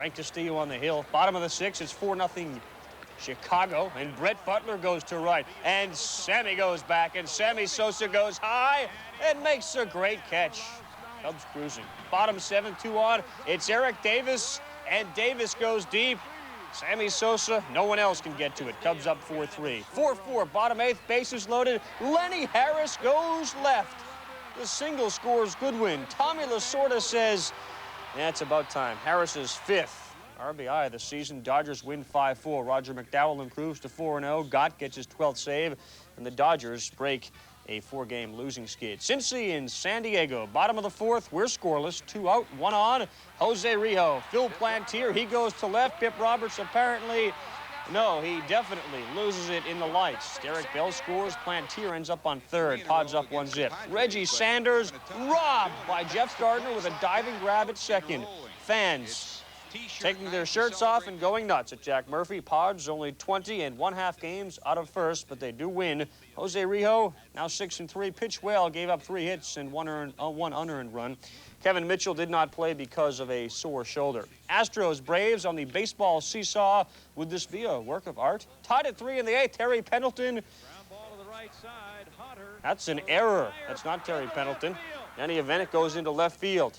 Frank Castillo on the hill. Bottom of the sixth, it's 4-0 Chicago. And Brett Butler goes to right. And Sammy goes back. And Sammy Sosa goes high and makes a great catch. Cubs cruising. Bottom seventh, 2 on. It's Eric Davis. And Davis goes deep. Sammy Sosa, no one else can get to it. Cubs up 4-3. 4-4, bottom eighth, bases loaded. Lenny Harris goes left. The single scores Goodwin. Tommy Lasorda says, it's about time. Harris's 5th RBI of the season. Dodgers win 5-4. Roger McDowell improves to 4-0. Gott gets his 12th save, and the Dodgers break a 4-game losing skid. Cincy in San Diego. Bottom of the 4th, we're scoreless. 2 out, 1 on. Jose Rijo. Phil Plantier, he goes to left. Pip Roberts apparently, no, he definitely loses it in the lights. Derek Bell scores. Plantier ends up on 3rd. Pod's up 1-zip. Reggie Sanders robbed by Jeff Gardner with a diving grab at 2nd. Fans taking their shirts off and going nuts at Jack Murphy. Pods only 20 and 1/2 games out of first, but they do win. Jose Rijo, now 6-3, pitched well, gave up 3 hits and one unearned run. Kevin Mitchell did not play because of a sore shoulder. Astros Braves on the baseball seesaw. Would this be a work of art? Tied at 3 in the 8th. Terry Pendleton. That's an error. That's not Terry Pendleton. In any event, it goes into left field.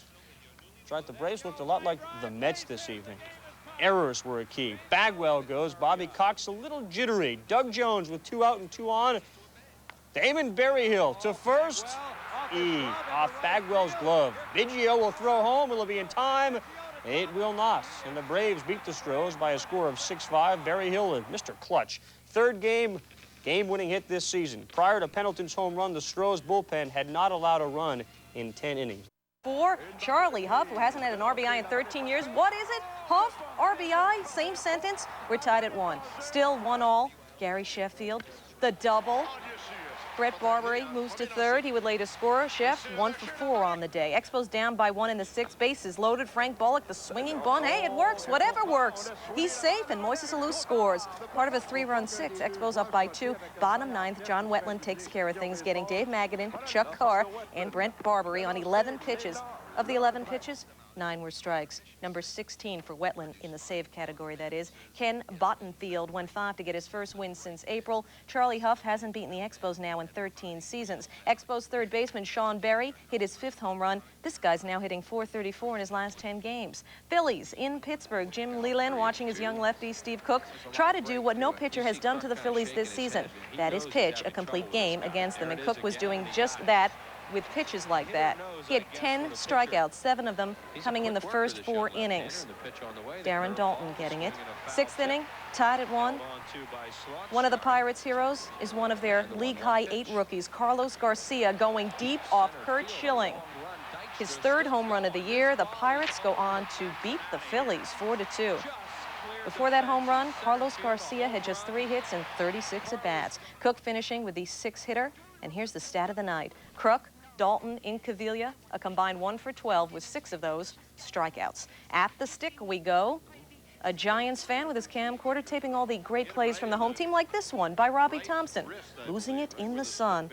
Right, the Braves looked a lot like the Mets this evening. Errors were a key. Bagwell goes. Bobby Cox a little jittery. Doug Jones with 2 out and 2 on. Damon Berryhill to first. Off Bagwell's glove. Biggio will throw home. Will it be in time? It will not. And the Braves beat the Stros by a score of 6-5. Berryhill, Mr. Clutch. 3rd game-winning hit this season. Prior to Pendleton's home run, the Stros bullpen had not allowed a run in 10 innings. 4, Charlie Huff, who hasn't had an RBI in 13 years. What is it? Huff, RBI, same sentence. We're tied at 1. Still 1-all. Gary Sheffield, the double. Brett Barbary moves to 3rd. He would lay to score. Sheff 1 for 4 on the day. Expos down by 1 in the 6th. Bases loaded. Frank Bullock, the swinging bunt. Hey, it works. Whatever works. He's safe, and Moises Alou scores. Part of a 3-run 6. Expos up by 2. Bottom 9th, John Wetland takes care of things, getting Dave Magadan, Chuck Carr, and Brent Barbary on 11 pitches. Of the 11 pitches, 9 were strikes. Number 16 for Wetland in the save category, that is. Ken Bottenfield went 5 to get his first win since April. Charlie Huff hasn't beaten the Expos now in 13 seasons. Expos 3rd baseman Sean Berry hit his 5th home run. This guy's now hitting .434 in his last 10 games. Phillies in Pittsburgh. Jim Leland, watching his young lefty Steve Cook try to do what no pitcher has done to the Phillies this season. That is pitch a complete game against them. And Cook was doing just that with pitches like that. He had 10 strikeouts, 7 of them coming in the first 4 innings. Darren Daulton getting it. 6th inning, tied at 1. One of the Pirates' heroes is one of their league-high 8 rookies, Carlos Garcia, going deep off Curt Schilling. His 3rd home run of the year. The Pirates go on to beat the Phillies 4-2. Before that home run, Carlos Garcia had just 3 hits and 36 at-bats. Cook finishing with the 6-hitter. And here's the stat of the night. Kruk, Daulton, Incaviglia, a combined 1 for 12 with 6 of those strikeouts. At the stick we go. A Giants fan with his camcorder taping all the great plays from the home team, like this one by Robbie Thompson, losing it in the sun.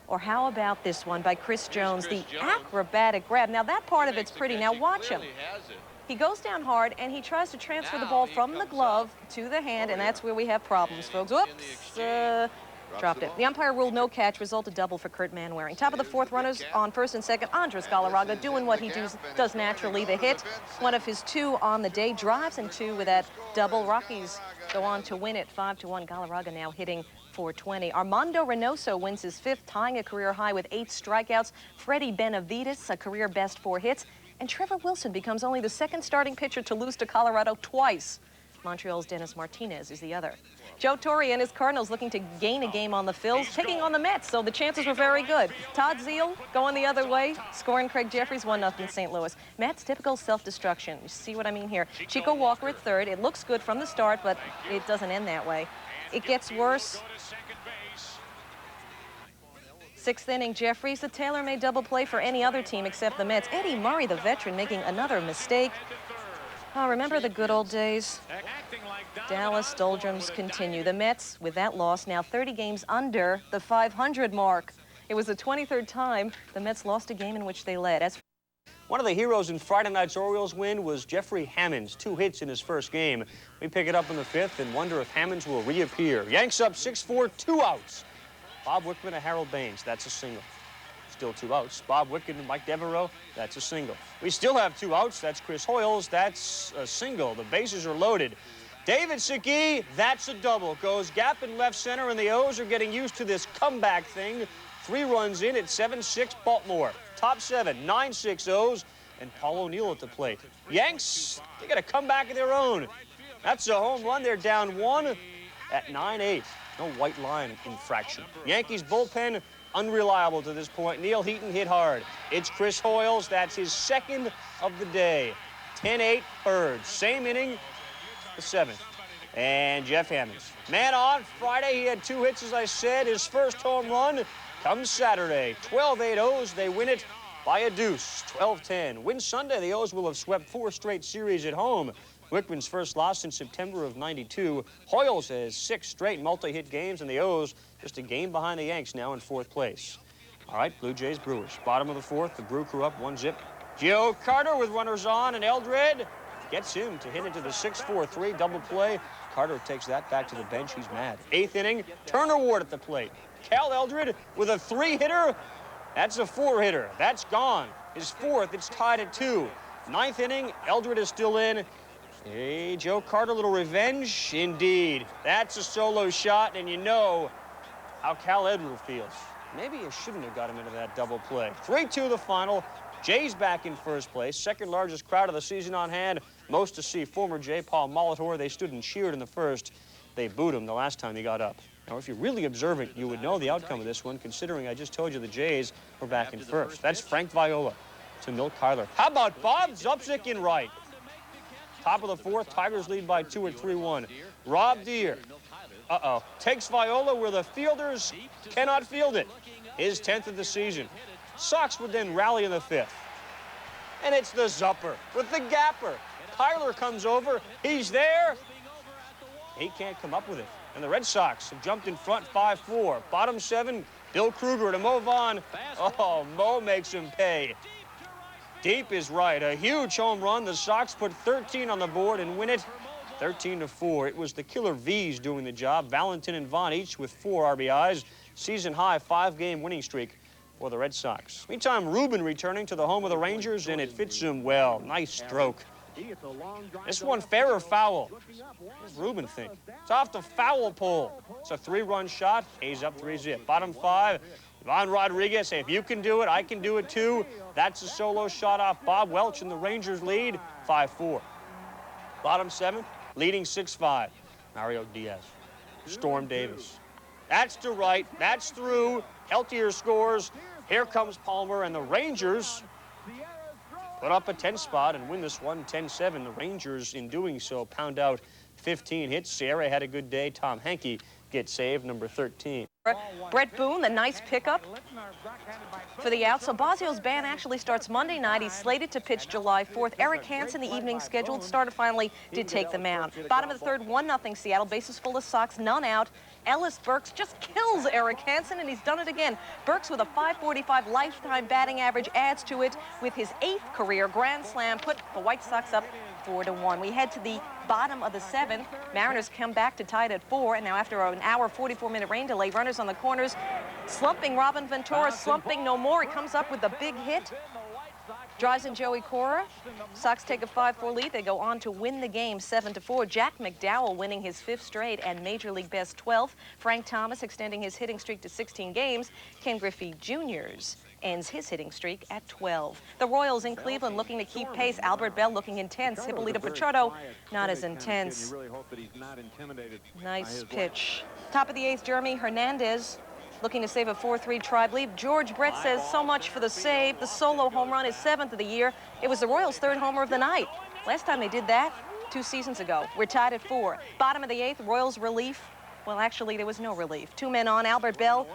Or how about this one by Chris Jones, the acrobatic grab. Now that part of it's pretty. Now watch him. He goes down hard and he tries to transfer the ball from the glove to the hand, and that's where we have problems, folks. Whoops. Dropped it. The umpire ruled no catch, resulted double for Kurt Manwaring. Top of the 4th, runners on 1st and 2nd. Andres Galarraga doing what he does naturally, the hit. One of his 2 on the day, drives in 2 with that double. Rockies go on to win it 5-1. Galarraga now hitting .420. Armando Reynoso wins his 5th, tying a career high with 8 strikeouts. Freddie Benavides, a career best 4 hits. And Trevor Wilson becomes only the 2nd starting pitcher to lose to Colorado twice. Montreal's Dennis Martinez is the other. Joe Torre and his Cardinals looking to gain a game on the Phils, taking on the Mets, so the chances were very good. Todd Zeile going the other way, scoring Craig Jeffries 1-0 St. Louis. Mets, typical self-destruction. You see what I mean here. Chico Walker at 3rd. It looks good from the start, but it doesn't end that way. It gets worse. 6th inning, Jeffries, the tailor-made double play for any other team except the Mets. Eddie Murray, the veteran, making another mistake. Oh, remember the good old days? Dallas doldrums continue. The Mets, with that loss, now 30 games under the 500 mark. It was the 23rd time the Mets lost a game in which they led. As One of the heroes in Friday night's Orioles win was Jeffrey Hammonds, 2 hits in his first game. We pick it up in the 5th and wonder if Hammonds will reappear. Yanks up 6-4, 2 outs. Bob Wickman to Harold Baines, that's a single. Still 2 outs. Bob Wickman and Mike Devereaux, that's a single. We still have 2 outs, that's Chris Hoyles, that's a single. The bases are loaded. David Segui, that's a double. Goes gap in left center, and the O's are getting used to this comeback thing. 3 runs in at 7-6 Baltimore. Top 7, 9-6 O's, and Paul O'Neill at the plate. Yanks, they got a comeback of their own. That's a home run. They're down 1 at 9-8. No white line infraction. Yankees bullpen, unreliable to this point. Neil Heaton hit hard. It's Chris Hoyles. That's his 2nd of the day. 10-8 Birds. Same inning, the 7th. And Jeff Hammonds. Man on Friday, he had 2 hits, as I said. His first home run comes Saturday. 12-8 O's. They win it by a deuce. 12-10. Win Sunday, the O's will have swept 4 straight series at home. Wickman's first loss in September of '92. Hoyles has 6 straight multi-hit games, and the O's just a game behind the Yanks now in 4th place. All right, Blue Jays, Brewers. Bottom of the 4th, the Brew Crew up 1-zip. Gio Carter with runners on, and Eldred gets him to hit into the 6-4-3 double play. Carter takes that back to the bench. He's mad. 8th inning, Turner Ward at the plate. Cal Eldred with a 3-hitter. That's a 4-hitter. That's gone. His 4th, it's tied at 2. 9th inning, Eldred is still in. Hey, Joe Carter, a little revenge? Indeed. That's a solo shot, and you know how Cal Eldred feels. Maybe you shouldn't have got him into that double play. 3-2 the final. Jays back in first place. 2nd largest crowd of the season on hand. Most to see former Jay Paul Molitor. They stood and cheered in the first. They booed him the last time he got up. Now, if you're really observant, you would know the outcome of this one, considering I just told you the Jays were back in first. That's Frank Viola to Milt Kyler. How about Bob Zubcic in right? Top of the 4th, Tigers lead by 2 at 3-1. Rob Deere, takes Viola where the fielders cannot field it. His 10th of the season. Sox would then rally in the 5th. And it's the Zupper with the gapper. Kyler comes over, he's there. He can't come up with it. And the Red Sox have jumped in front 5-4. Bottom 7, Bill Kruger to Mo Vaughn. Oh, Mo makes him pay. Deep is right. A huge home run. The Sox put 13 on the board and win it 13-4. It was the Killer V's doing the job. Valentin and Vaughn each with 4 RBIs. Season high 5-game winning streak for the Red Sox. Meantime, Rubin returning to the home of the Rangers, and it fits him well. Nice stroke. This one fair or foul? What does Rubin think? It's off the foul pole. It's a 3-run shot. Hayes up 3-zip. Bottom 5. Ivan Rodriguez, hey, if you can do it, I can do it too. That's a solo shot off Bob Welch, and the Rangers lead 5-4. Bottom 7, leading 6-5. Mario Diaz. Storm Davis. That's to right. That's through. Heltier scores. Here comes Palmer, and the Rangers put up a 10 spot and win this one 10-7. The Rangers, in doing so, pound out 15 hits. Sierra had a good day. Tom Henke gets saved, number 13. Brett Boone, the nice pickup for the out. So Basio's ban actually starts Monday night. He's slated to pitch July 4th. Eric Hansen, the evening scheduled starter, finally did take the mound. Bottom of the 3rd, 1-0 Seattle. Bases full of Sox, none out. Ellis Burks just kills Eric Hansen, and he's done it again. Burks with a .545 lifetime batting average adds to it with his 8th career grand slam, put the White Sox up 4-1. We head to the bottom of the 7th. Mariners come back to tie it at 4, and now after an hour, 44-minute rain delay, runners on the corners. Slumping Robin Ventura, slumping no more. He comes up with the big hit. Drives in Joey Cora. Sox take a 5-4 lead. They go on to win the game 7-4. Jack McDowell winning his 5th straight and Major League Best 12th. Frank Thomas extending his hitting streak to 16 games. Ken Griffey Jr.'s ends his hitting streak at 12. The Royals in Cleveland looking to keep pace. Albert Bell looking intense. Hippolito Pichardo not as intense. Nice pitch. Top of the 8th, Jeremy Hernandez looking to save a 4-3 Tribe lead. George Brett says so much for the save. The solo home run is 7th of the year. It was the Royals' 3rd homer of the night. Last time they did that, 2 seasons ago. We're tied at 4. Bottom of the 8th, Royals relief. Well, actually, there was no relief. 2 men on. Albert Bell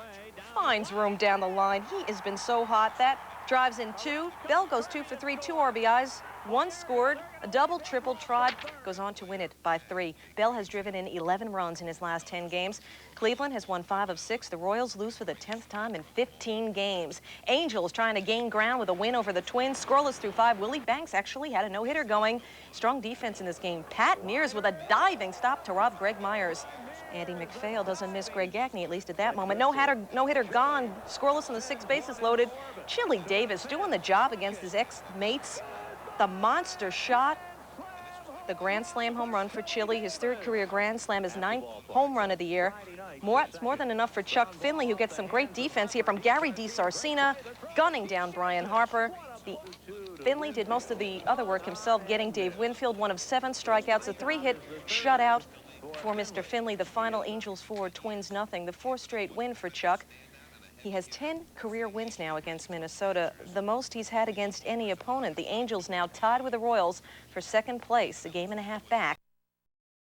finds room down the line. He has been so hot. That drives in 2. Bell goes 2 for 3, 2 RBIs. One scored, a double, triple, tried, goes on to win it by 3. Bell has driven in 11 runs in his last 10 games. Cleveland has won 5 of 6. The Royals lose for the 10th time in 15 games. Angels trying to gain ground with a win over the Twins. Scoreless through 5. Willie Banks actually had a no-hitter going. Strong defense in this game. Pat Mears with a diving stop to rob Greg Myers. Andy McPhail doesn't miss Greg Gagne, at least at that moment. No-hitter gone. Scoreless on the 6 bases loaded. Chili Davis doing the job against his ex-mates. The monster shot, the grand slam home run for Chili, his 3rd career grand slam, his 9th home run of the year. It's more than enough for Chuck Finley, who gets some great defense here from Gary DiSarcina, gunning down Brian Harper. Finley did most of the other work himself, getting Dave Winfield 1 of 7 strikeouts, a 3-hit shutout for Mr. Finley. The final, Angels 4, Twins nothing. The 4th straight win for Chuck. He has 10 career wins now against Minnesota, the most he's had against any opponent. The Angels now tied with the Royals for 2nd place, a game and a half back.